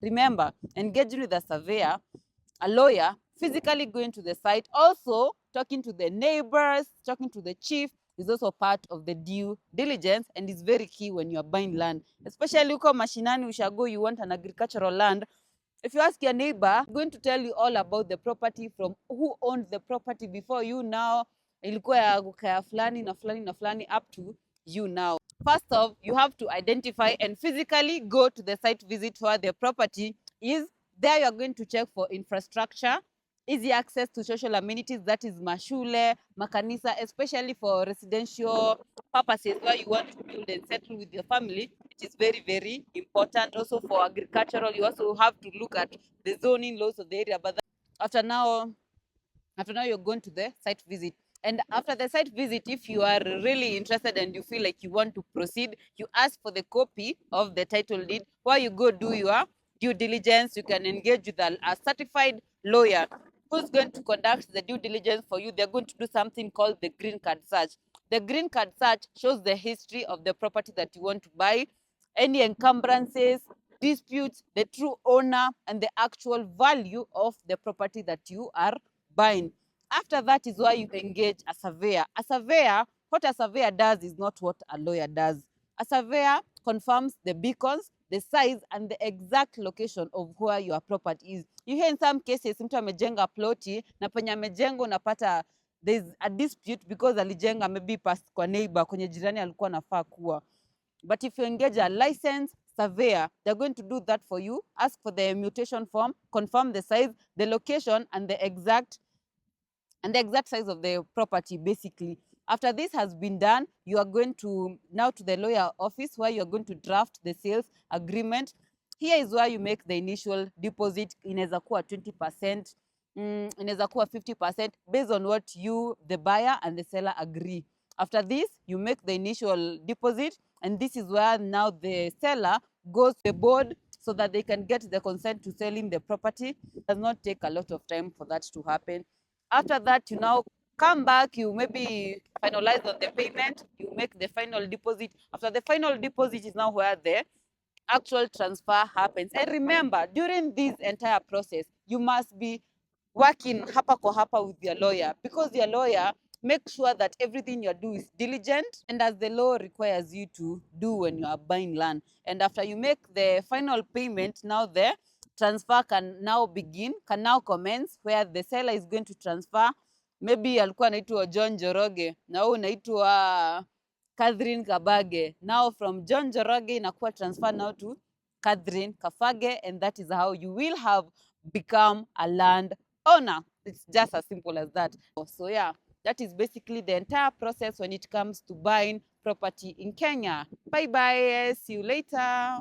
Remember, engaging with a surveyor, a lawyer, physically going to the site, also talking to the neighbors, talking to the chief is also part of the due diligence and is very key when you are buying land. Especially uko mashinani ushago, you want an agricultural land. If you ask your neighbor, going to tell you all about the property, from who owned the property before you now, ilikuwa ya kaya fulani na fulani na fulani, up to you now. First off, you have to identify and physically go to the site visit where the property is. There you are going to check for infrastructure, easy access to social amenities, that is mashule, makanisa, especially for residential purposes where you want to build and settle with your family. It is very, very important. Also for agricultural, you also have to look at the zoning laws of the area. But after now you're going to the site visit. And after the site visit, if you are really interested and you feel like you want to proceed, you ask for the copy of the title deed, where you go do your due diligence. You can engage with a certified lawyer who's going to conduct the due diligence for you. They're going to do something called the green card search. The green card search shows the history of the property that you want to buy, any encumbrances, disputes, the true owner, and the actual value of the property that you are buying. After that is why you engage a surveyor. A surveyor, what a surveyor does is not what a lawyer does. A surveyor confirms the beacons, the size, and the exact location of where your property is. You hear in some cases, mtu amejenga ploti, na penye amejenga unapata there's a dispute because alijenga maybe past kwa neighbor, kwenye jirani alikuwa anafaa kuwa. But if you engage a licensed surveyor, they're going to do that for you, ask for the mutation form, confirm the size, the location, and the exact size of the property, basically. After this has been done, you are going to now to the lawyer office where you are going to draft the sales agreement. Here is where you make the initial deposit. Inaweza kuwa 20%, inaweza kuwa 50%, based on what you, the buyer and the seller, agree. After this, you make the initial deposit, and this is where now the seller goes to the board so that they can get the consent to selling the property. It does not take a lot of time for that to happen. After that, you now come back, you maybe finalize on the payment, you make the final deposit. After the final deposit is now where the actual transfer happens. And remember, during this entire process, you must be working hapa kwa hapa with your lawyer, because your lawyer makes sure that everything you do is diligent and as the law requires you to do when you are buying land. And after you make the final payment, now the transfer can now begin, can now commence, where the seller is going to transfer. Maybe alikuwa anaitwa John Njoroge na wewe unaitwa Catherine Kabage. Now from John Njoroge inakuwa transfer now to Catherine Kafage, and that is how you will have become a land owner. It's just as simple as that. So yeah, that is basically the entire process when it comes to buying property in Kenya. Bye bye, see you later.